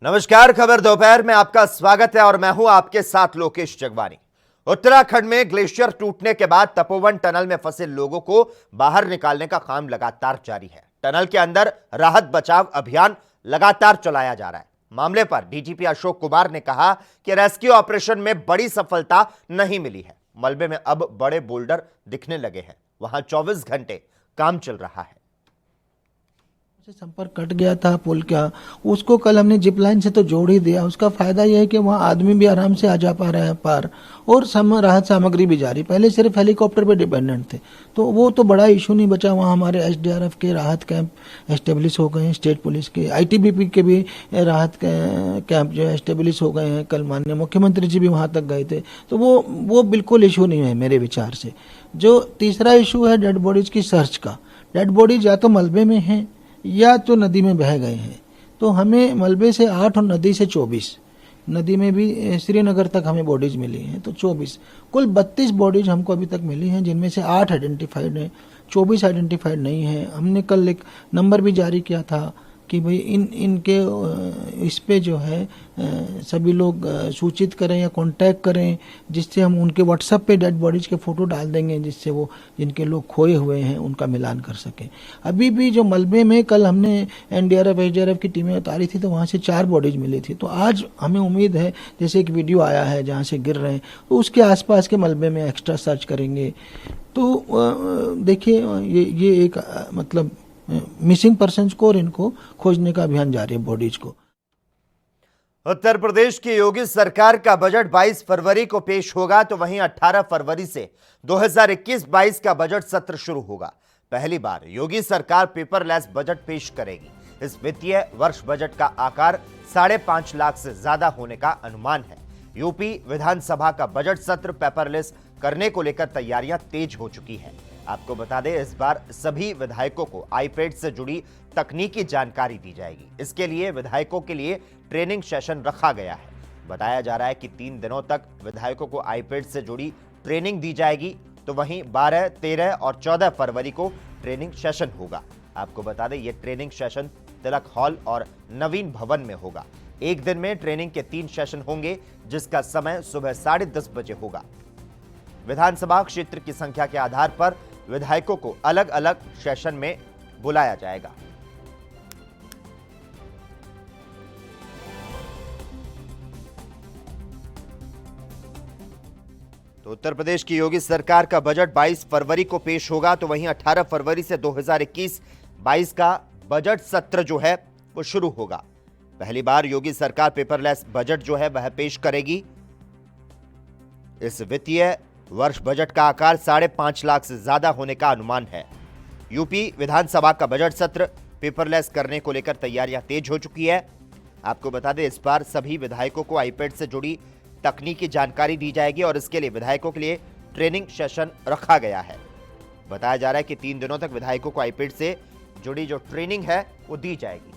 नमस्कार, खबर दोपहर में आपका स्वागत है और मैं हूं आपके साथ लोकेश जगवानी। उत्तराखंड में ग्लेशियर टूटने के बाद तपोवन टनल में फंसे लोगों को बाहर निकालने का काम लगातार जारी है। टनल के अंदर राहत बचाव अभियान लगातार चलाया जा रहा है। मामले पर डीजीपी अशोक कुमार ने कहा कि रेस्क्यू ऑपरेशन में बड़ी सफलता नहीं मिली है। मलबे में अब बड़े बोल्डर दिखने लगे हैं। वहां 24 घंटे काम चल रहा है। संपर्क कट गया था पुल का, उसको कल हमने जिप लाइन से तो जोड़ ही दिया। उसका फायदा यह है कि वहाँ आदमी भी आराम से आ जा पा रहे हैं पार, और राहत सामग्री भी जा रही। पहले सिर्फ हेलीकॉप्टर पे डिपेंडेंट थे, तो वो तो बड़ा इशू नहीं बचा। वहाँ हमारे एसडीआरएफ के राहत कैंप एस्टेब्लिश हो गए हैं, स्टेट पुलिस के, आईटीबीपी के भी राहत कैंप जो है एस्टेब्लिश हो गए हैं। कल माननीय मुख्यमंत्री जी भी वहाँ तक गए थे, तो वो बिल्कुल इशू नहीं है मेरे विचार से। जो तीसरा इशू है डेड बॉडीज की सर्च का, डेड बॉडीज या तो मलबे में है या तो नदी में बह गए हैं। तो हमें मलबे से 8 और नदी से 24, नदी में भी श्रीनगर तक हमें बॉडीज मिली हैं, तो 24, कुल 32 बॉडीज हमको अभी तक मिली हैं, जिनमें से 8 आइडेंटिफाइड हैं, 24 आइडेंटिफाइड नहीं है। हमने कल एक नंबर भी जारी किया था कि भाई इनके इस पे जो है सभी लोग सूचित करें या कांटेक्ट करें, जिससे हम उनके व्हाट्सएप पे डेड बॉडीज के फोटो डाल देंगे, जिससे वो जिनके लोग खोए हुए हैं उनका मिलान कर सकें। अभी भी जो मलबे में कल हमने एनडीआरएफ एसडीआरएफ की टीमें उतारी थी, तो वहाँ से 4 बॉडीज मिली थी। तो आज हमें उम्मीद है, जैसे एक वीडियो आया है जहाँ से गिर रहे हैं, तो उसके आसपास के मलबे में एक्स्ट्रा सर्च करेंगे। तो देखिए ये एक मतलब मिसिंग पर्सन्स को और इनको खोजने का अभियान जारी है, बॉडीज को। उत्तर प्रदेश की योगी सरकार का बजट 22 फरवरी को पेश होगा, तो वहीं 18 फरवरी से 2021-22 का बजट सत्र शुरू होगा। पहली बार योगी सरकार पेपरलेस बजट पेश करेगी। इस वित्तीय वर्ष बजट का आकार 5.5 लाख से ज्यादा होने का अनुमान है। यूपी विधानसभा का बजट सत्र पेपरलेस करने को लेकर तैयारियां तेज हो चुकी है। आपको बता दें, इस बार सभी विधायकों को आईपैड से जुड़ी तकनीकी जानकारी दी जाएगी। इसके लिए विधायकों के लिए ट्रेनिंग सेशन रखा गया है। बताया जा रहा है कि 3 दिनों तक विधायकों को आईपैड से जुड़ी ट्रेनिंग दी जाएगी, तो वहीं 12, 13 और 14 फरवरी को ट्रेनिंग सेशन होगा। आपको बता दें, यह ट्रेनिंग सेशन तिलक हॉल और नवीन भवन में होगा। एक दिन में ट्रेनिंग के 3 सेशन होंगे, जिसका समय सुबह 10:30 बजे होगा। विधानसभा क्षेत्र की संख्या के आधार पर विधायकों को अलग अलग सेशन में बुलाया जाएगा। तो उत्तर प्रदेश की योगी सरकार का बजट 22 फरवरी को पेश होगा, तो वहीं 18 फरवरी से 2021-22 का बजट सत्र जो है वो शुरू होगा। पहली बार योगी सरकार पेपरलेस बजट जो है वह पेश करेगी। इस वित्तीय वर्ष बजट का आकार 5.5 लाख से ज्यादा होने का अनुमान है। यूपी विधानसभा का बजट सत्र पेपरलेस करने को लेकर तैयारियां तेज हो चुकी है। आपको बता दें, इस बार सभी विधायकों को आईपैड से जुड़ी तकनीकी जानकारी दी जाएगी और इसके लिए विधायकों के लिए ट्रेनिंग सेशन रखा गया है। बताया जा रहा है कि 3 दिनों तक विधायकों को आईपैड से जुड़ी जो ट्रेनिंग है वो दी जाएगी।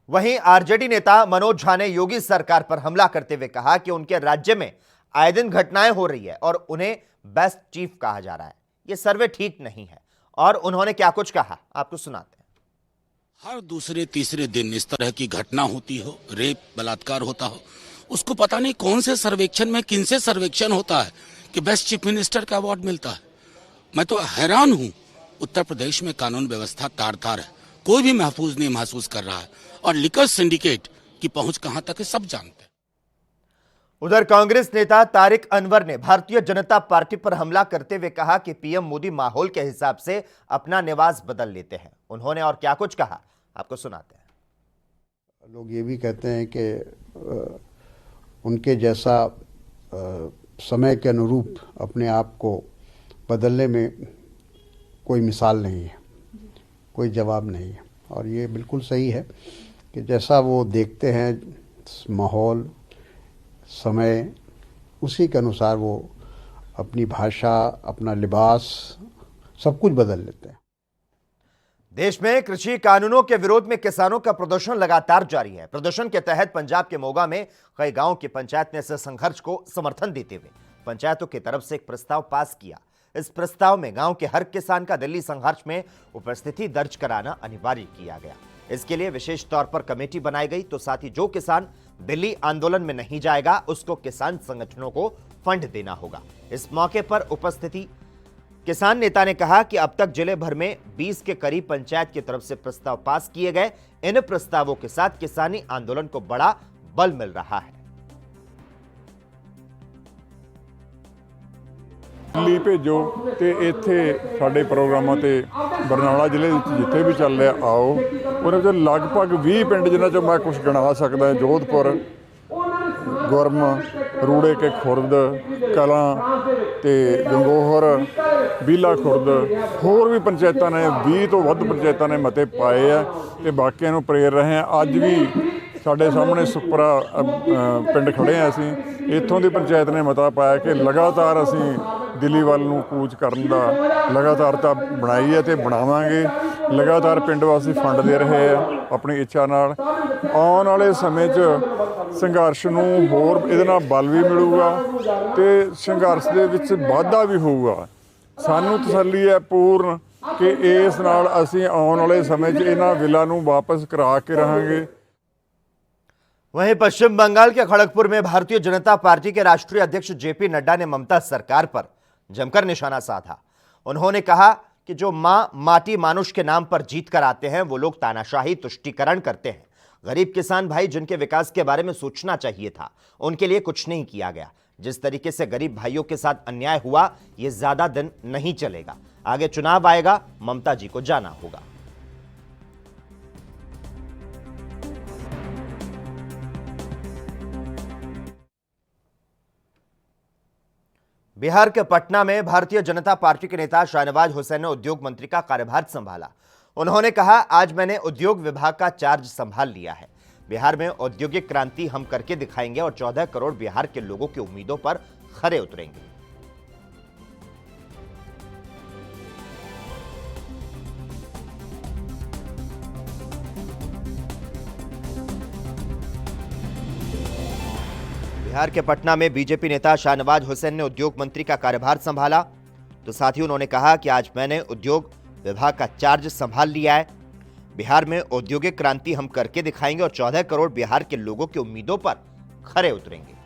वहीं आरजेडी नेता मनोज झा ने योगी सरकार पर हमला करते हुए कहा कि उनके राज्य में आए दिन घटनाएं हो रही है और उन्हें बेस्ट चीफ कहा जा रहा है। यह सर्वे ठीक नहीं है। और उन्होंने क्या कुछ कहा, आपको सुनाते हैं। हर दूसरे तीसरे दिन इस तरह की घटना होती हो, रेप बलात्कार होता हो, उसको पता नहीं कौन से सर्वेक्षण में किनसे सर्वेक्षण होता है कि बेस्ट चीफ मिनिस्टर का अवार्ड मिलता है। मैं तो हैरान हूं। उत्तर प्रदेश में कानून व्यवस्था तार तार है, कोई भी महफूज नहीं महसूस कर रहा है, और लिकर सिंडिकेट की पहुंच कहां तक है सब जानते हैं। उधर कांग्रेस नेता तारिक अनवर ने भारतीय जनता पार्टी पर हमला करते हुए कहा कि पीएम मोदी माहौल के हिसाब से अपना निवास बदल लेते हैं। उन्होंने और क्या कुछ कहा, आपको सुनाते हैं। लोग ये भी कहते हैं कि उनके जैसा समय के अनुरूप अपने आप को बदलने में कोई मिसाल नहीं है, कोई जवाब नहीं है। और ये बिल्कुल सही है कि जैसा वो देखते हैं माहौल, समय, उसी के अनुसार वो अपनी भाषा, अपना लिबास, सब कुछ बदल लेते हैं। देश में कृषि कानूनों के विरोध में किसानों का प्रदर्शन लगातार जारी है। प्रदर्शन के तहत पंजाब के मोगा में कई गांवों की पंचायत ने इस संघर्ष को समर्थन देते हुए पंचायतों की तरफ से एक प्रस्ताव पास किया। इस प्रस्ताव में गांव के हर किसान का दिल्ली संघर्ष में उपस्थिति दर्ज कराना अनिवार्य किया गया। इसके लिए विशेष तौर पर कमेटी बनाई गई, तो साथ ही जो किसान दिल्ली आंदोलन में नहीं जाएगा उसको किसान संगठनों को फंड देना होगा। इस मौके पर उपस्थिति किसान नेता ने कहा कि अब तक जिले भर में 20 के करीब पंचायत की तरफ से प्रस्ताव पास किए गए। इन प्रस्तावों के साथ किसानी आंदोलन को बड़ा बल मिल रहा है। ਦਿੱਲੀ ਭੇਜੋ ਤੇ ਇੱਥੇ ਸਾਡੇ ਪ੍ਰੋਗਰਾਮਾਂ ਤੇ ਬਰਨਾਲਾ ਜ਼ਿਲ੍ਹੇ ਵਿੱਚ ਜਿੱਥੇ ਵੀ ਚੱਲ ਰਿਹਾ ਆਓ। ਉਹਦੇ ਵਿੱਚ ਲਗਭਗ 20 ਪਿੰਡ ਜਿਨ੍ਹਾਂ ਚੋਂ ਮੈਂ ਕੁਝ ਗਿਣਾ ਸਕਦਾ, ਜੋਧਪੁਰ, ਗੁਰਮ, ਰੂੜੇ ਕੇ ਖੁਰਦ, ਕਲਾਂ ਤੇ ਗੰਗੋਹਰ, ਬੀਲਾ ਖੁਰਦ, ਹੋਰ ਵੀ ਪੰਚਾਇਤਾਂ ਨੇ 20 ਤੋਂ ਵੱਧ ਪੰਚਾਇਤਾਂ ਨੇ ਮਤੇ ਪਾਏ ਆ ਤੇ ਬਾਕੀਆਂ ਨੂੰ ਪ੍ਰੇਰ ਰਹੇ ਆ। ਅੱਜ ਵੀ ਸਾਡੇ ਸਾਹਮਣੇ ਸੁਪਰਾ ਪਿੰਡ ਖੜੇ ਆ, ਅਸੀਂ ਇੱਥੋਂ ਦੀ ਪੰਚਾਇਤ ਨੇ ਮਤਾ ਪਾਇਆ ਕਿ ਲਗਾਤਾਰ ਅਸੀਂ ਦਿੱਲੀ ਵੱਲ ਨੂੰ ਕੂਚ ਕਰਨ ਦਾ ਲਗਾਤਾਰਤਾ ਬਣਾਈ ਹੈ ਤੇ ਬਣਾਵਾਂਗੇ। ਲਗਾਤਾਰ ਪਿੰਡ ਵਾਸੀ ਫੰਡ ਦੇ ਰਹੇ ਆ ਆਪਣੀ ਇੱਛਾ ਨਾਲ। ਆਉਣ ਵਾਲੇ ਸਮੇਂ 'ਚ ਸੰਘਰਸ਼ ਨੂੰ ਹੋਰ ਇਹਦੇ ਨਾਲ ਬਲ ਵੀ ਮਿਲੂਗਾ ਤੇ ਸੰਘਰਸ਼ ਦੇ ਵਿੱਚ ਵਾਧਾ ਵੀ ਹੋਊਗਾ। ਸਾਨੂੰ ਤਸੱਲੀ ਹੈ ਪੂਰਨ ਕਿ ਇਸ ਨਾਲ ਅਸੀਂ ਆਉਣ ਵਾਲੇ ਸਮੇਂ 'ਚ ਇਹਨਾਂ ਬਿੱਲਾਂ ਨੂੰ ਵਾਪਸ ਕਰਾ ਕੇ ਰਹਾਂਗੇ। वहीं पश्चिम बंगाल के खड़गपुर में भारतीय जनता पार्टी के राष्ट्रीय अध्यक्ष जेपी नड्डा ने ममता सरकार पर जमकर निशाना साधा। उन्होंने कहा कि जो मां माटी मानुष के नाम पर जीत कर आते हैं वो लोग तानाशाही तुष्टीकरण करते हैं। गरीब किसान भाई जिनके विकास के बारे में सोचना चाहिए था, उनके लिए कुछ नहीं किया गया। जिस तरीके से गरीब भाइयों के साथ अन्याय हुआ, ये ज्यादा दिन नहीं चलेगा। आगे चुनाव आएगा, ममता जी को जाना होगा। बिहार के पटना में भारतीय जनता पार्टी के नेता शाहनवाज हुसैन ने उद्योग मंत्री का कार्यभार संभाला। उन्होंने कहा, आज मैंने उद्योग विभाग का चार्ज संभाल लिया है। बिहार में औद्योगिक क्रांति हम करके दिखाएंगे और 14 करोड़ बिहार के लोगों की उम्मीदों पर खरे उतरेंगे। बिहार के पटना में बीजेपी नेता शाहनवाज हुसैन ने उद्योग मंत्री का कार्यभार संभाला, तो साथ ही उन्होंने कहा कि आज मैंने उद्योग विभाग का चार्ज संभाल लिया है। बिहार में औद्योगिक क्रांति हम करके दिखाएंगे और 14 करोड़ बिहार के लोगों की उम्मीदों पर खरे उतरेंगे।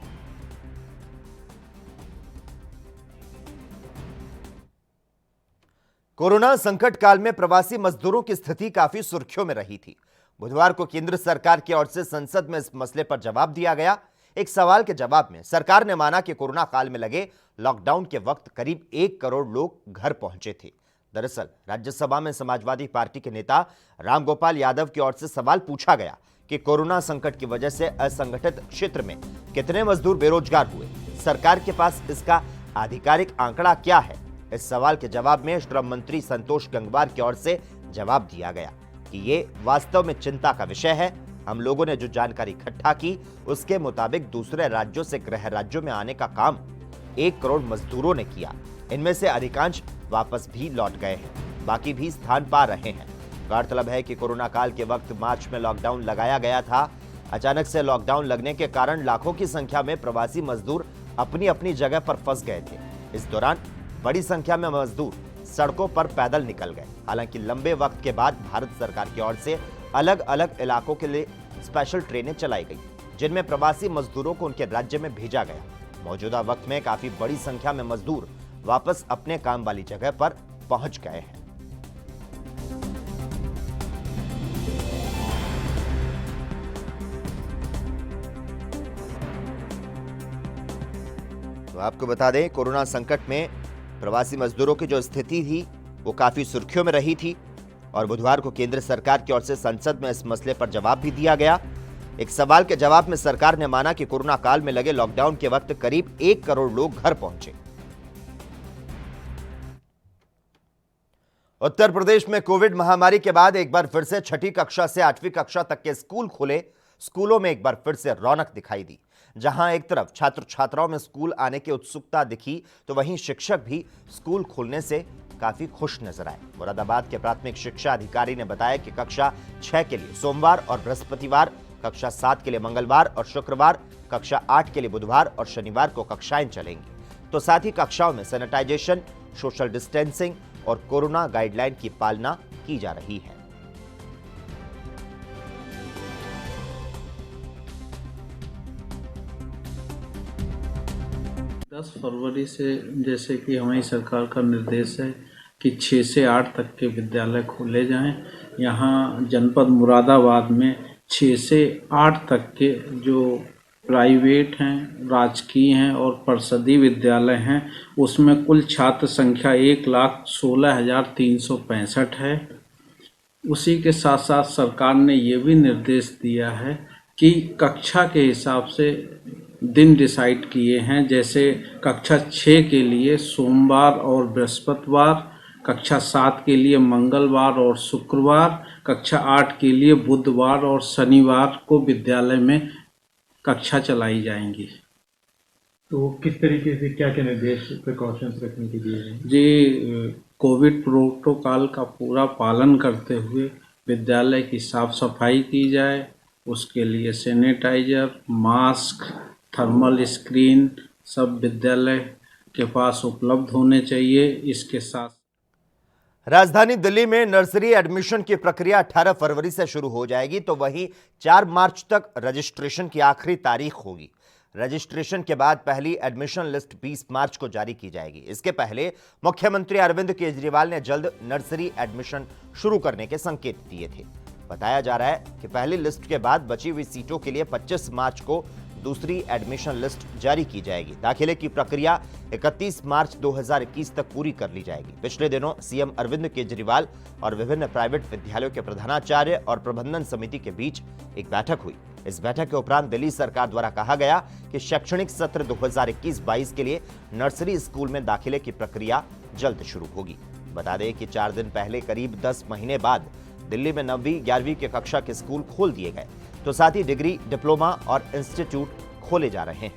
कोरोना संकट काल में प्रवासी मजदूरों की स्थिति काफी सुर्खियों में रही थी। बुधवार को केंद्र सरकार की ओर से संसद में इस मसले पर जवाब दिया गया। एक सवाल के जवाब में सरकार ने माना कि कोरोना काल में लगे लॉकडाउन के वक्त करीब 1 करोड़ लोग घर पहुंचे थे। दरअसल राज्यसभा में समाजवादी पार्टी के नेता रामगोपाल यादव की ओर से सवाल पूछा गया कि कोरोना संकट की वजह से असंगठित क्षेत्र में कितने मजदूर बेरोजगार हुए, सरकार के पास इसका आधिकारिक आंकड़ा क्या है। इस सवाल के जवाब में श्रम मंत्री संतोष गंगवार की ओर से जवाब दिया गया कि ये वास्तव में चिंता का विषय है। हम लोगों ने जो जानकारी इकट्ठा की उसके मुताबिक दूसरे राज्यों से गृह राज्यों में आने का काम 1 करोड़ मजदूरों ने किया। इनमें से अधिकांश वापस भी लौट गए हैं, बाकी भी स्थान पा रहे हैं। गौरतलब है कि कोरोना काल के वक्त मार्च में लॉकडाउन लगाया गया था। अचानक से लॉकडाउन लगने के कारण लाखों की संख्या में प्रवासी मजदूर अपनी अपनी जगह पर फंस गए थे। इस दौरान बड़ी संख्या में मजदूर सड़कों पर पैदल निकल गए। हालांकि लंबे वक्त के बाद भारत सरकार की ओर से अलग अलग इलाकों के लिए स्पेशल ट्रेनें चलाई गई, जिनमें प्रवासी मजदूरों को उनके राज्य में भेजा गया। मौजूदा वक्त में काफी बड़ी संख्या में मजदूर वापस अपने काम वाली जगह पर पहुंच गए हैं। तो आपको बता दें, कोरोना संकट में प्रवासी मजदूरों की जो स्थिति थी वो काफी सुर्खियों में रही थी और बुधवार को केंद्र सरकार की ओर से संसद में इस मसले पर जवाब भी दिया गया। एक सवाल के जवाब में सरकार ने माना कि कोरोना काल में लगे लॉकडाउन के वक्त करीब 1 करोड़ लोग घर पहुंचे। उत्तर प्रदेश में कोविड महामारी के बाद एक बार फिर से 6ठी कक्षा से 8वीं कक्षा तक के स्कूल खुले। स्कूलों में एक बार फिर से रौनक दिखाई दी। जहां एक तरफ छात्र छात्राओं में स्कूल आने की उत्सुकता दिखी, तो वहीं शिक्षक भी स्कूल खुलने से काफी खुश नजर आए। मुरादाबाद के प्राथमिक शिक्षा अधिकारी ने बताया कि कक्षा 6 के लिए सोमवार और बृहस्पतिवार, कक्षा 7 के लिए मंगलवार और शुक्रवार, कक्षा 8 के लिए बुधवार और शनिवार को कक्षाएं चलेंगी। तो साथ ही कक्षाओं में सैनिटाइजेशन सोशल डिस्टेंसिंग और कोरोना गाइडलाइन की पालना की जा रही है। दस फरवरी से जैसे कि हमारी सरकार का निर्देश है कि 6 से 8 तक के विद्यालय खोले जाएं। यहाँ जनपद मुरादाबाद में 6 से 8 तक के जो प्राइवेट हैं, राजकीय हैं और परिषदीय विद्यालय हैं, उसमें कुल छात्र संख्या 1,16,365 है। उसी के साथ साथ सरकार ने ये भी निर्देश दिया है कि कक्षा के हिसाब से दिन डिसाइड किए हैं। जैसे कक्षा 6 के लिए सोमवार और बृहस्पतिवार, कक्षा 7 के लिए मंगलवार और शुक्रवार, कक्षा 8 के लिए बुधवार और शनिवार को विद्यालय में कक्षा चलाई जाएंगी। तो किस तरीके से क्या क्या निर्देश प्रिकॉशंस रखने के दिए हैं? जी, कोविड प्रोटोकॉल का पूरा पालन करते हुए विद्यालय की साफ सफाई की जाए। उसके लिए सैनिटाइजर, मास्क, थर्मल स्क्रीन सब विद्यालय के पास उपलब्ध होने चाहिए। इसके साथ राजधानी दिल्ली में नर्सरी एडमिशन की प्रक्रिया 18 फरवरी से शुरू हो जाएगी, तो वहीं 4 मार्च तक रजिस्ट्रेशन की आखिरी तारीख होगी। रजिस्ट्रेशन के बाद पहली एडमिशन लिस्ट 20 मार्च को जारी की जाएगी। इसके पहले मुख्यमंत्री अरविंद केजरीवाल ने जल्द नर्सरी एडमिशन शुरू करने के संकेत दिए थे। बताया जा रहा है कि पहली लिस्ट के बाद बची हुई सीटों के लिए 25 मार्च को दूसरी एडमिशन लिस्ट जारी की जाएगी। दाखिले की प्रक्रिया 31 मार्च 2021 तक पूरी कर ली जाएगी। पिछले दिनों सीएम अरविंद केजरीवाल और विभिन्न प्राइवेट विद्यालयों के प्रधानाचार्य और प्रबंधन समिति के बीच एक बैठक हुई। इस बैठक के उपरांत दिल्ली सरकार द्वारा कहा गया कि शैक्षणिक सत्र 2021-22 के लिए नर्सरी स्कूल में दाखिले की प्रक्रिया जल्द शुरू होगी। बता दें कि 4 दिन पहले करीब 10 महीने बाद दिल्ली में 9वीं 11वीं की कक्षा के स्कूल खोल दिए गए, तो साथ ही डिग्री, डिप्लोमा और इंस्टीट्यूट खोले जा रहे हैं।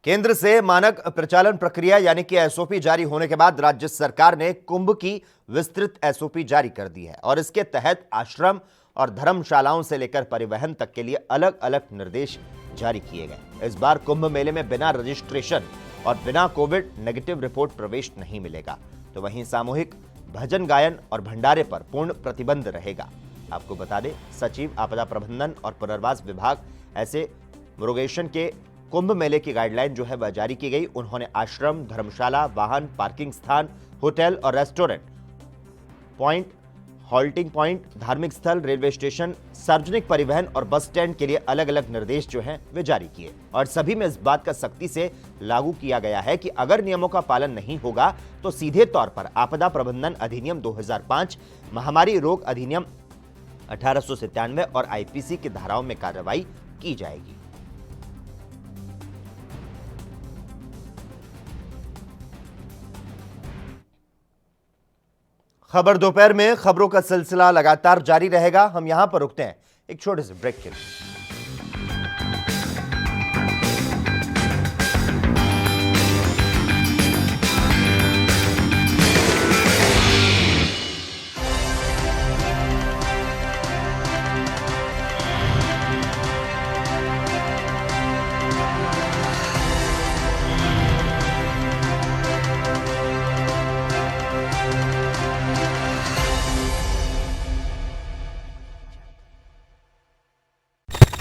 केंद्र से मानक प्रचालन प्रक्रिया यानी कि एसओपी जारी होने के बाद राज्य सरकार ने कुंभ की विस्तृत एसओपी जारी कर दी है और इसके तहत आश्रम और धर्मशालाओं से लेकर परिवहन तक के लिए अलग अलग निर्देश जारी किए गए। इस बार कुंभ मेले में बिना रजिस्ट्रेशन और बिना कोविड नेगेटिव रिपोर्ट प्रवेश नहीं मिलेगा, तो वहीं सामूहिक भजन गायन और भंडारे पर पूर्ण प्रतिबंध रहेगा। आपको बता दें, सचिव आपदा प्रबंधन और पुनर्वास विभाग ऐसे मुरुगेशन के कुंभ मेले की गाइडलाइन जो है वह जारी की गई। उन्होंने आश्रम, धर्मशाला, वाहन पार्किंग स्थान, होटल और रेस्टोरेंट पॉइंट, हॉल्टिंग पॉइंट, धार्मिक स्थल, रेलवे स्टेशन, सार्वजनिक परिवहन और बस स्टैंड के लिए अलग अलग निर्देश जो हैं वे जारी किए और सभी में इस बात का सख्ती से लागू किया गया है कि अगर नियमों का पालन नहीं होगा तो सीधे तौर पर आपदा प्रबंधन अधिनियम 2005, महामारी रोग अधिनियम 1897 और आईपीसी की धाराओं में कार्रवाई की जाएगी। खबर दोपहर में खबरों का सिलसिला लगातार जारी रहेगा। हम यहां पर रुकते हैं एक छोटे से ब्रेक के लिए।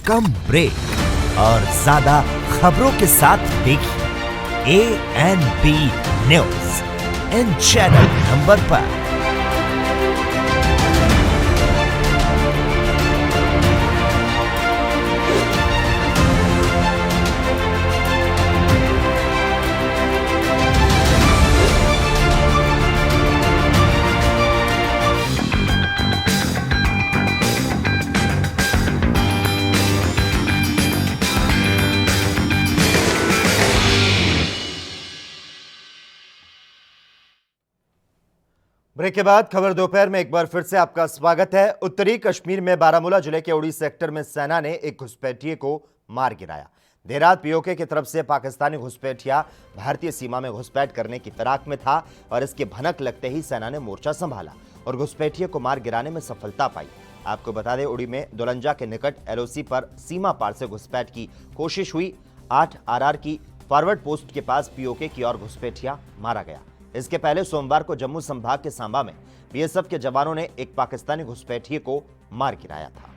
कम ब्रेक और ज्यादा खबरों के साथ देखिए ANP news in channel number पर। ब्रेक के बाद खबर दोपहर में एक बार फिर से आपका स्वागत है। उत्तरी कश्मीर में बारामूला जिले के उड़ी सेक्टर में सेना ने एक घुसपैठिए को मार गिराया। देर रात पीओके की तरफ से पाकिस्तानी घुसपैठिया भारतीय सीमा में घुसपैठ करने की फिराक में था और इसकी भनक लगते ही सेना ने मोर्चा संभाला और घुसपैठिए को मार गिराने में सफलता पाई। आपको बता दें, उड़ी में दुलंजा के निकट एलओसी पर सीमा पार से घुसपैठ की कोशिश हुई। 8 आरआर की फॉरवर्ड पोस्ट के पास पीओके की ओर घुसपैठिया मारा गया। इसके पहले सोमवार को जम्मू संभाग के सांबा में बीएसएफ के जवानों ने एक पाकिस्तानी घुसपैठिए को मार गिराया था।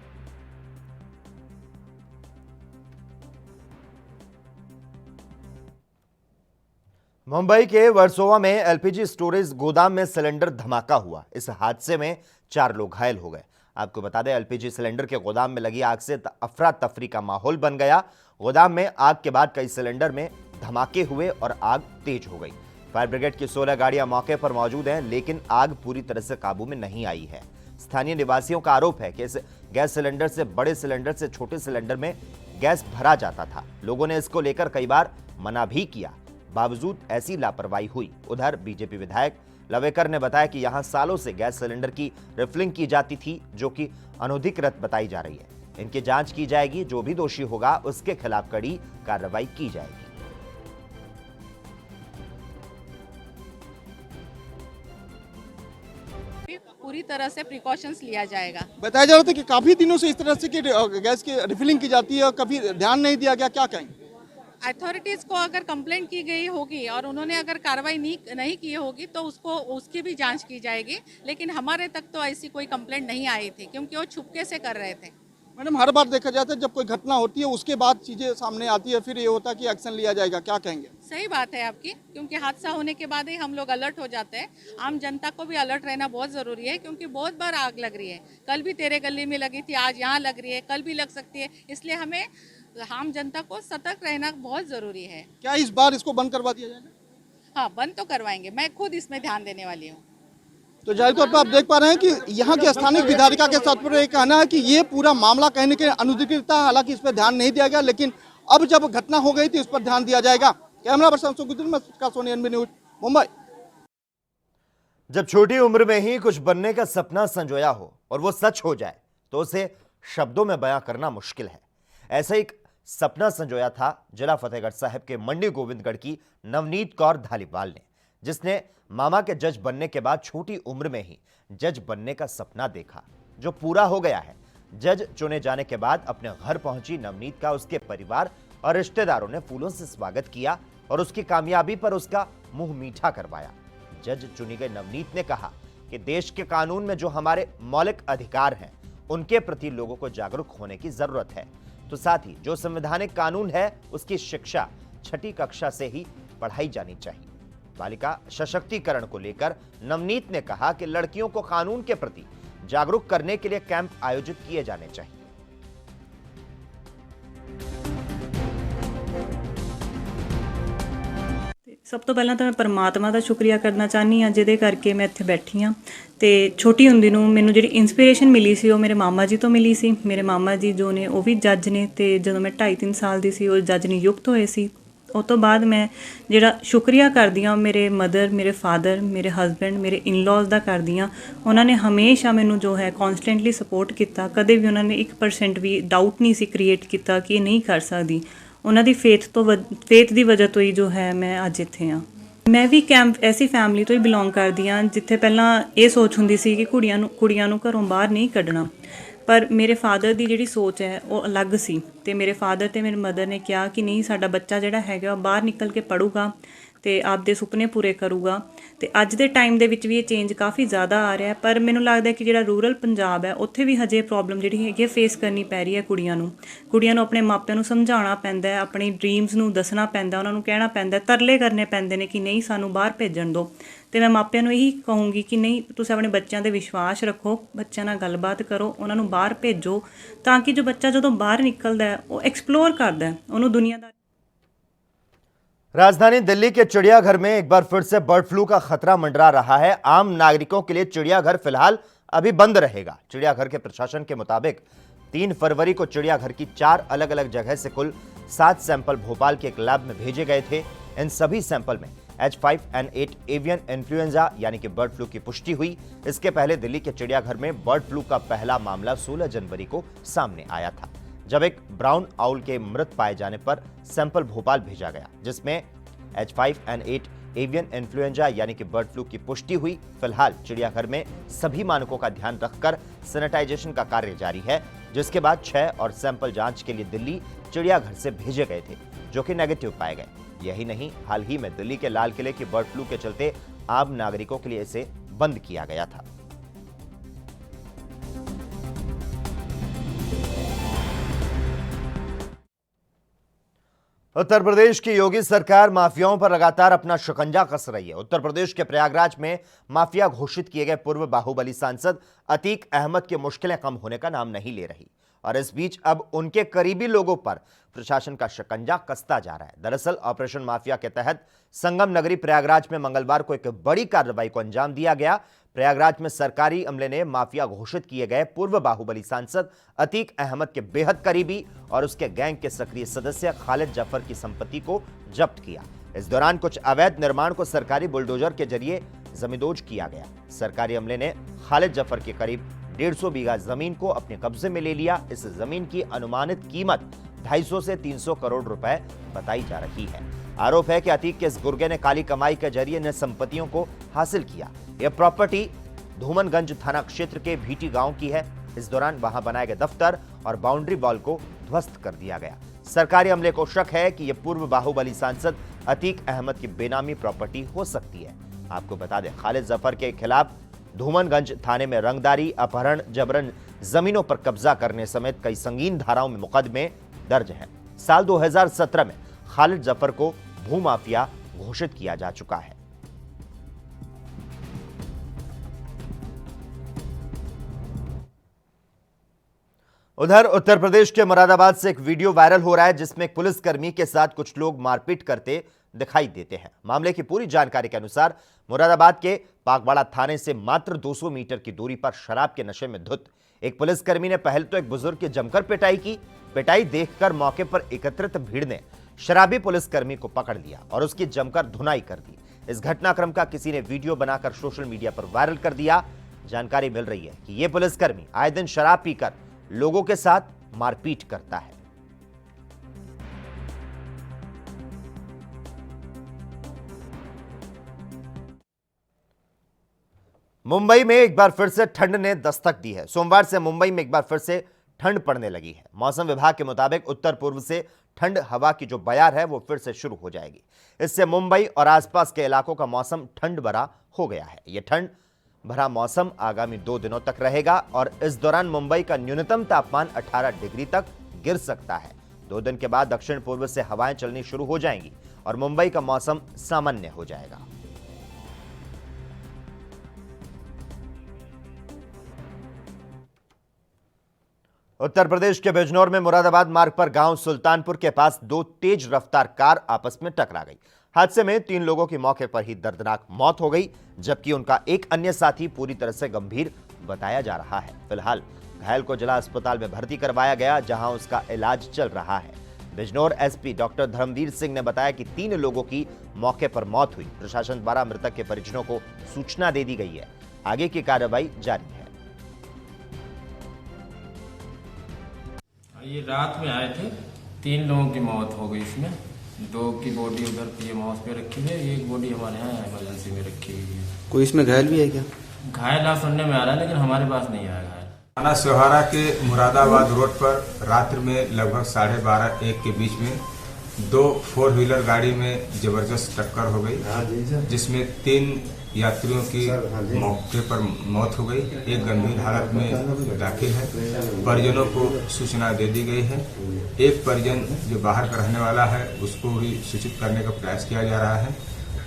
मुंबई के वर्सोवा में एलपीजी स्टोरेज गोदाम में सिलेंडर धमाका हुआ। इस हादसे में 4 लोग घायल हो गए। आपको बता दें, एलपीजी सिलेंडर के गोदाम में लगी आग से अफरा तफरी का माहौल बन गया। गोदाम में आग के बाद कई सिलेंडर में धमाके हुए और आग तेज हो गई। फायर ब्रिगेड की 16 गाड़ियां मौके पर मौजूद हैं, लेकिन आग पूरी तरह से काबू में नहीं आई है। स्थानीय निवासियों का आरोप है कि इस गैस सिलेंडर से बड़े सिलेंडर से छोटे सिलेंडर में गैस भरा जाता था। लोगों ने इसको लेकर कई बार मना भी किया, बावजूद ऐसी लापरवाही हुई। उधर बीजेपी विधायक लवेकर ने बताया कि यहां सालों से गैस सिलेंडर की रिफिलिंग की जाती थी, जो कि अनधिकृत बताई जा रही है। इनकी जांच की जाएगी, जो भी दोषी होगा उसके खिलाफ कड़ी कार्रवाई की जाएगी। पूरी तरह से प्रिकॉशंस लिया जाएगा। बताया जा रहा था कि काफी दिनों से इस तरह से कि गैस की रिफिलिंग की जाती है और कभी ध्यान नहीं दिया गया, क्या कहेंगे? अथॉरिटीज को अगर कंप्लेंट की गई होगी और उन्होंने अगर कार्रवाई नहीं की होगी तो उसकी भी जांच की जाएगी, लेकिन हमारे तक तो ऐसी कोई कंप्लेंट नहीं आई थी, क्योंकि वो छुपके से कर रहे थे। मैडम, हर बार देखा जाता है जब कोई घटना होती है उसके बाद चीजें सामने आती है, फिर ये होता है कि एक्शन लिया जाएगा, क्या कहेंगे? सही बात है आपकी, क्योंकि हादसा होने के बाद ही हम लोग अलर्ट हो जाते हैं। आम जनता को भी अलर्ट रहना बहुत जरूरी है, क्योंकि बहुत बार आग लग रही है। कल भी तेरे गली में लगी थी, आज यहाँ लग रही है, कल भी लग सकती है। इसलिए हमें आम जनता को सतर्क रहना बहुत जरूरी है। क्या इस बार इसको बंद करवा दिया जाएगा? हाँ, बंद तो करवाएंगे। मैं खुद इसमें ध्यान देने वाली हूँ। तो जाहिर तौर पर आप देख पा रहे हैं कि यहाँ के स्थानीय विधायिका के साथ पर ये कहना है कि ये पूरा मामला कहने के अनधिकृत था, हालांकि इस पर ध्यान नहीं दिया गया, लेकिन अब जब घटना हो गई तो इस पर ध्यान दिया जाएगा। Camera person Soni NB news, Mumbai. जब छोटी उम्र में ही कुछ बनने का सपना संजोया हो और वो सच हो जाए तो उसे शब्दों में बयां करना मुश्किल है। ऐसा एक सपना संजोया था जिला फतेहगढ़ साहिब के मंडी गोविंदगढ़ की नवनीत कौर धालीवाल ने, जिसने मामा के जज बनने के बाद छोटी उम्र में ही जज बनने का सपना देखा, जो पूरा हो गया है। जज चुने जाने के बाद अपने घर पहुंची नवनीत का उसके परिवार और रिश्तेदारों ने फूलों से स्वागत किया और उसकी कामयाबी पर उसका मुंह मीठा करवाया। जज चुनी गई नवनीत ने कहा कि देश के कानून में जो हमारे मौलिक अधिकार हैं, उनके प्रति लोगों को जागरूक होने की जरूरत है। तो साथ ही जो संवैधानिक कानून है उसकी शिक्षा 6ठी कक्षा से ही पढ़ाई जानी चाहिए। बालिका सशक्तिकरण को लेकर नवनीत ने कहा कि लड़कियों को कानून के प्रति जागरूक करने के लिए कैंप आयोजित किए जाने चाहिए। ਸਭ ਤੋਂ ਪਹਿਲਾਂ ਤਾਂ ਮੈਂ ਪਰਮਾਤਮਾ ਦਾ ਸ਼ੁਕਰੀਆ ਕਰਨਾ ਚਾਹਨੀ ਆ, ਜਿਹਦੇ ਕਰਕੇ ਮੈਂ ਇੱਥੇ ਬੈਠੀ ਆ। ਤੇ ਛੋਟੀ ਹੁੰਦੀ ਨੂੰ ਮੈਨੂੰ ਜਿਹੜੀ ਇਨਸਪੀਰੇਸ਼ਨ ਮਿਲੀ ਸੀ ਉਹ ਮੇਰੇ ਮਾਮਾ ਜੀ ਤੋਂ ਮਿਲੀ ਸੀ। ਮੇਰੇ ਮਾਮਾ ਜੀ ਜੋ ਨੇ ਉਹ ਵੀ ਜੱਜ ਨੇ, ਤੇ ਜਦੋਂ ਮੈਂ 2.5-3 ਸਾਲ ਦੀ ਸੀ ਉਹ ਜੱਜ ਨਿਯੁਕਤ ਹੋਏ ਸੀ। ਉਸ ਤੋਂ ਬਾਅਦ ਮੈਂ ਜਿਹੜਾ ਸ਼ੁਕਰੀਆ ਕਰਦੀ ਆ ਮੇਰੇ ਮਦਰ, ਮੇਰੇ ਫਾਦਰ, ਮੇਰੇ ਹਸਬੈਂਡ, ਮੇਰੇ ਇਨ-ਲॉज ਦਾ ਕਰਦੀ ਆ। ਉਹਨਾਂ ਨੇ ਹਮੇਸ਼ਾ ਮੈਨੂੰ ਜੋ ਹੈ ਕਨਸਟੈਂਟਲੀ ਸਪੋਰਟ ਕੀਤਾ। ਕਦੇ ਵੀ ਉਹਨਾਂ ਨੇ 1% ਵੀ ਡਾਊਟ ਨਹੀਂ ਸੀ ਕ੍ਰੀਏਟ ਕੀਤਾ ਕਿ ਇਹ ਨਹੀਂ ਕਰ ਸਕਦੀ। ਉਹਨਾਂ ਦੀ ਫੇਥ ਦੀ ਵਜ੍ਹਾ ਤੋਂ ਹੀ ਜੋ ਹੈ ਮੈਂ ਅੱਜ ਇੱਥੇ ਆ। ਮੈਂ ਵੀ ਐਸੀ ਫੈਮਿਲੀ ਤੋਂ ਹੀ ਬਿਲੋਂਗ ਕਰਦੀ ਆ ਜਿੱਥੇ ਪਹਿਲਾਂ ਇਹ ਸੋਚ ਹੁੰਦੀ ਸੀ ਕਿ ਕੁੜੀਆਂ ਨੂੰ ਘਰੋਂ ਬਾਹਰ ਨਹੀਂ ਕੱਢਣਾ, ਪਰ ਮੇਰੇ ਫਾਦਰ ਦੀ ਜਿਹੜੀ ਸੋਚ ਹੈ ਉਹ ਅਲੱਗ ਸੀ। ਤੇ ਮੇਰੇ ਫਾਦਰ ਤੇ ਮੇਰੇ ਮਦਰ ਨੇ ਕਿਹਾ ਕਿ ਨਹੀਂ, ਸਾਡਾ ਬੱਚਾ ਜਿਹੜਾ ਹੈਗਾ ਬਾਹਰ ਨਿਕਲ ਕੇ ਪੜ੍ਹੂਗਾ ਤੇ ਆਪਦੇ ਸੁਪਨੇ ਪੂਰੇ ਕਰੂਗਾ। ਤੇ ਅੱਜ ਦੇ ਟਾਈਮ ਦੇ ਵਿੱਚ ਵੀ ਇਹ ਚੇਂਜ ਕਾਫੀ ਜ਼ਿਆਦਾ ਆ ਰਿਹਾ, ਪਰ ਮੈਨੂੰ ਲੱਗਦਾ ਕਿ ਜਿਹੜਾ ਰੂਰਲ ਪੰਜਾਬ ਹੈ ਉੱਥੇ ਵੀ ਹਜੇ ਪ੍ਰੋਬਲਮ ਜਿਹੜੀ ਹੈਗੀ ਫੇਸ ਕਰਨੀ ਪੈ ਰਹੀ ਹੈ। ਕੁੜੀਆਂ ਨੂੰ ਆਪਣੇ ਮਾਪਿਆਂ ਨੂੰ ਸਮਝਾਉਣਾ ਪੈਂਦਾ, ਆਪਣੀ ਡ੍ਰੀਮਸ ਨੂੰ ਦੱਸਣਾ ਪੈਂਦਾ, ਉਹਨਾਂ ਨੂੰ ਕਹਿਣਾ ਪੈਂਦਾ, ਤਰਲੇ ਕਰਨੇ ਪੈਂਦੇ ਨੇ ਕਿ ਨਹੀਂ ਸਾਨੂੰ ਬਾਹਰ ਭੇਜਣ ਦਿਓ। ਤੇ ਮੈਂ ਮਾਪਿਆਂ ਨੂੰ ਇਹੀ ਕਹੂੰਗੀ ਕਿ ਨਹੀਂ, ਤੁਸੀਂ ਆਪਣੇ ਬੱਚਿਆਂ 'ਤੇ ਵਿਸ਼ਵਾਸ ਰੱਖੋ, ਬੱਚਿਆਂ ਨਾਲ ਗੱਲਬਾਤ ਕਰੋ, ਉਹਨਾਂ ਨੂੰ ਬਾਹਰ ਭੇਜੋ, ਤਾਂ ਕਿ ਜੋ ਬੱਚਾ ਜਦੋਂ ਬਾਹਰ ਨਿਕਲਦਾ ਹੈ ਉਹ ਐਕਸਪਲੋਰ ਕਰਦਾ ਹੈ, ਉਹਨੂੰ दुनियादारी। राजधानी दिल्ली के चिड़ियाघर में एक बार फिर से बर्ड फ्लू का खतरा मंडरा रहा है। आम नागरिकों के लिए चिड़ियाघर फिलहाल अभी बंद रहेगा। चिड़ियाघर के प्रशासन के मुताबिक 3 फरवरी को चिड़ियाघर की 4 अलग अलग जगह से कुल 7 सैंपल भोपाल के एक लैब में भेजे गए थे। इन सभी सैंपल में H5N8 एवियन इन्फ्लुएंजा यानी कि बर्ड फ्लू की पुष्टि हुई। इसके पहले दिल्ली के चिड़ियाघर में बर्ड फ्लू का पहला मामला 16 जनवरी को सामने आया था, जब एक ब्राउन आउल के मृत पाए जाने पर सैंपल भोपाल भेजा गया, जिसमें H5N8 एवियन इन्फ्लुएंजा यानी कि बर्ड फ्लू की पुष्टि हुई। फिलहाल चिड़ियाघर में सभी मानकों का ध्यान रखकर सैनिटाइजेशन का कार्य जारी है, जिसके बाद 6 और सैंपल जांच के लिए दिल्ली चिड़ियाघर से भेजे गए थे, जो कि नेगेटिव पाए गए। यही नहीं, हाल ही में दिल्ली के लाल किले की बर्ड फ्लू के चलते आम नागरिकों के लिए इसे बंद किया गया था। उत्तर प्रदेश की योगी सरकार माफियाओं पर लगातार अपना शिकंजा कस रही है। उत्तर प्रदेश के प्रयागराज में माफिया घोषित किए गए पूर्व बाहुबली सांसद अतीक अहमद की मुश्किलें कम होने का नाम नहीं ले रही और इस बीच अब उनके करीबी लोगों पर प्रशासन का शिकंजा कसता जा रहा है। दरअसल ऑपरेशन माफिया के तहत संगम नगरी प्रयागराज में मंगलवार को एक बड़ी कार्रवाई को अंजाम दिया गया। प्रयागराज में सरकारी अमले ने माफिया घोषित किए गए पूर्व बाहुबली सांसद अतीक अहमद के बेहद करीबी और उसके गैंग के सक्रिय सदस्य खालिद जफर की संपत्ति को जब्त किया। इस दौरान कुछ अवैध निर्माण को सरकारी बुलडोजर के जरिए जमींदोज किया गया। सरकारी अमले ने खालिद जफर के करीब 150 बीघा जमीन को अपने कब्जे में ले लिया। इस जमीन की अनुमानित कीमत 250 से 300 करोड़ रुपए बताई जा रही है। आरोप है कि अतीक के इस गुर्गे ने काली कमाई के जरिए इन संपत्तियों को हासिल किया। यह प्रॉपर्टी धूमनगंज थाना क्षेत्र के भीटी गांव की है। इस दौरान वहां बनाए गए दफ्तर और बाउंड्री वॉल को ध्वस्त कर दिया गया। सरकारी अमले को शक है कि यह पूर्व बाहुबली सांसद अतीक अहमद की बेनामी प्रॉपर्टी हो सकती है। आपको बता दें, खालिद जफर के खिलाफ धूमनगंज थाने में रंगदारी, अपहरण, जबरन जमीनों पर कब्जा करने समेत कई संगीन धाराओं में मुकदमे दर्ज हैं। साल 2017 में खालिद जफर को भूमाफिया घोषित किया जा चुका है। उधर उत्तर प्रदेश के मुरादाबाद से एक वीडियो वायरल हो रहा है, जिसमें एक पुलिसकर्मी के साथ कुछ लोग मारपीट करते दिखाई देते हैं। मामले की पूरी जानकारी के अनुसार मुरादाबाद के पागवाड़ा थाने से मात्र 200 मीटर की दूरी पर शराब के नशे में धुत एक पुलिसकर्मी ने पहले तो एक बुजुर्ग की जमकर पिटाई की। पिटाई देखकर मौके पर एकत्रित भीड़ ने शराबी पुलिसकर्मी को पकड़ लिया और उसकी जमकर धुनाई कर दी। इस घटनाक्रम का किसी ने वीडियो बनाकर सोशल मीडिया पर वायरल कर दिया। जानकारी मिल रही है कि यह पुलिसकर्मी आए दिन शराब पीकर लोगों के साथ मारपीट करता है। मुंबई में एक बार फिर से ठंड ने दस्तक दी है। सोमवार से मुंबई में एक बार फिर से ठंड पड़ने लगी है। मौसम विभाग के मुताबिक उत्तर पूर्व से ठंड हवा की जो बयार है वो फिर से शुरू हो जाएगी। इससे मुंबई और आसपास के इलाकों का मौसम ठंड भरा हो गया है। यह ठंड भरा मौसम आगामी 2 दिनों तक रहेगा और इस दौरान मुंबई का न्यूनतम तापमान 18 डिग्री तक गिर सकता है। 2 दिन के बाद दक्षिण पूर्व से हवाएं चलनी शुरू हो जाएंगी और मुंबई का मौसम सामान्य हो जाएगा। उत्तर प्रदेश के बिजनौर में मुरादाबाद मार्ग पर गांव सुल्तानपुर के पास 2 तेज रफ्तार कार आपस में टकरा गई। हादसे में 3 लोगों की मौके पर ही दर्दनाक मौत हो गई, जबकि उनका एक अन्य साथी पूरी तरह से गंभीर बताया जा रहा है। फिलहाल घायल को जिला अस्पताल में भर्ती करवाया गया, जहां उसका इलाज चल रहा है। बिजनौर एसपी डॉक्टर धर्मवीर सिंह ने बताया कि 3 लोगों की मौके पर मौत हुई। प्रशासन द्वारा मृतक के परिजनों को सूचना दे दी गई है। आगे की कार्रवाई जारी है। ये रात में आए थे, 3 लोगों की मौत हो गई। इसमें 2 की बॉडी उधर पीएम हाउस पे रखी है, एक बॉडी हमारे यहाँ इमरजेंसी में रखी हुई है। कोई इसमें घायल भी है क्या? घायल आप सुनने में आ रहा है, लेकिन हमारे पास नहीं आया घायल। थाना सोहारा के मुरादाबाद रोड पर रात्रि में लगभग 12:30-1 के बीच में 2 4 व्हीलर गाड़ी में जबरदस्त टक्कर हो गई, जिसमें 3 यात्रियों की मौके पर मौत हो गई। एक गंभीर हालत में दाखिल है। परिजनों को सूचना दे दी गई है। एक परिजन जो बाहर का रहने वाला है उसको भी सूचित करने का प्रयास किया जा रहा है।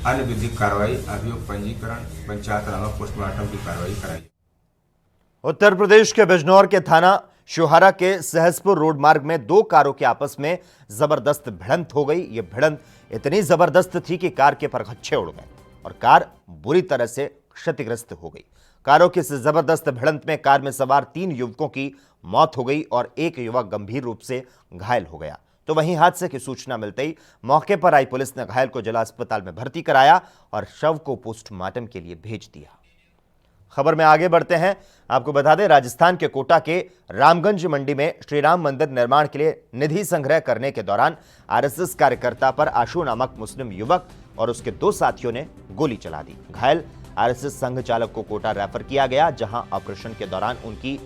अन्य विधिक कार्रवाई, अभियोग पंजीकरण, पंचायतनामा, पोस्टमार्टम की कार्रवाई कराई। उत्तर प्रदेश के बिजनौर के थाना शोहारा के सहसपुर रोड मार्ग में 2 कारों के आपस में जबरदस्त भिड़ंत हो गई। यह भिड़ंत इतनी जबरदस्त थी कि कार के परखच्चे उड़ गए और कार बुरी तरह से क्षतिग्रस्त हो गई। कारों की इस जबरदस्त भिड़ंत में कार में सवार 3 युवकों की मौत हो गई और एक युवक गंभीर रूप से घायल हो गया। तो वहीं हादसे की सूचना मिलते ही मौके पर आई पुलिस ने घायल को जिला अस्पताल में भर्ती कराया और शव को पोस्टमार्टम के लिए भेज दिया। खबर में आगे बढ़ते हैं। आपको बता दें, राजस्थान के कोटा के रामगंज मंडी में श्री राम मंदिर निर्माण के लिए निधि संग्रह करने के दौरान आरएसएस कार्यकर्ता पर आशु नामक मुस्लिम युवक और उसके 2 साथियों ने गोली चला दी। घायल आरएसएस संघ चालक को कोटा रेफर किया गया, जहां ऑपरेशन के दौरान उनकी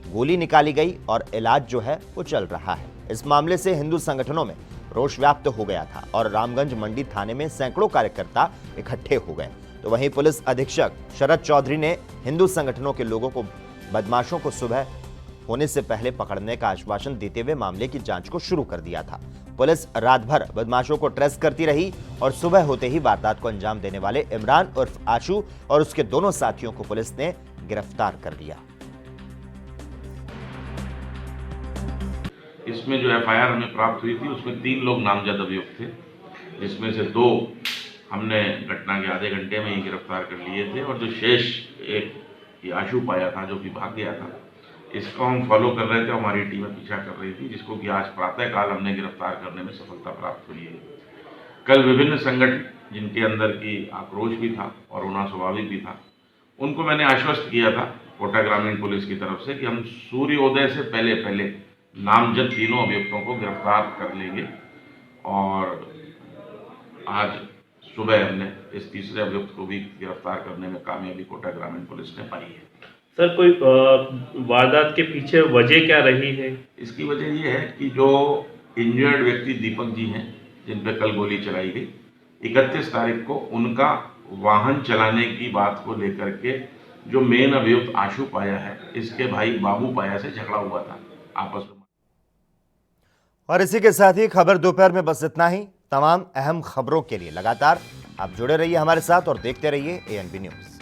गोली निकाली गई और इलाज जो है वो चल रहा है। इस मामले से हिंदू संगठनों में रोष व्याप्त हो गया था और रामगंज मंडी थाने में सैकड़ों कार्यकर्ता इकट्ठे हो गए। तो वहीं पुलिस अधीक्षक शरद चौधरी ने हिंदू संगठनों के लोगों को बदमाशों को सुबह होने से पहले पकड़ने का आश्वासन देते हुए मामले की जांच को शुरू कर दिया था। पुलिस रात भर बदमाशों को ट्रेस करती रही और सुबह होते ही वारदात को अंजाम देने वाले इमरान उर्फ आशू और उसके दोनों साथियों को पुलिस ने गिरफ्तार कर लिया। इसमें जो एफआईआर हमें प्राप्त हुई थी उसमें 3 लोग नामजद अभियुक्त थे, जिसमें से 2 हमने घटना के आधे घंटे में ही गिरफ्तार कर लिए थे और जो शेष एक आशु पाया था जो कि भाग गया था, इसको हम फॉलो कर रहे थे। हमारी टीमें पीछा कर रही थी, जिसको कि आज प्रातःकाल हमने गिरफ्तार करने में सफलता प्राप्त हुई है। कल विभिन्न संगठन जिनके अंदर की आक्रोश भी था और होना स्वाभाविक भी था, उनको मैंने आश्वस्त किया था कोटा ग्रामीण पुलिस की तरफ से कि हम सूर्योदय से पहले नामजद तीनों अभियुक्तों को गिरफ्तार कर लेंगे और आज सुबह हमने इस तीसरे अभियुक्त को भी गिरफ्तार करने में कामयाबी कोटा ग्रामीण पुलिस ने पाई है। सर, कोई वारदात के पीछे वजह क्या रही है? इसकी वजह ये है कि जो इंजर्ड व्यक्ति दीपक जी हैं, जिन पे कल गोली चलाई गई, 31 तारीख को उनका वाहन चलाने की बात को लेकर के जो मेन अभियुक्त आशु पाया है, इसके भाई बाबू पाया से झगड़ा हुआ था आपस में। और इसी के साथ ही खबर दोपहर में बस इतना ही। तमाम अहम खबरों के लिए लगातार आप जुड़े रहिए हमारे साथ और देखते रहिए ANB न्यूज़।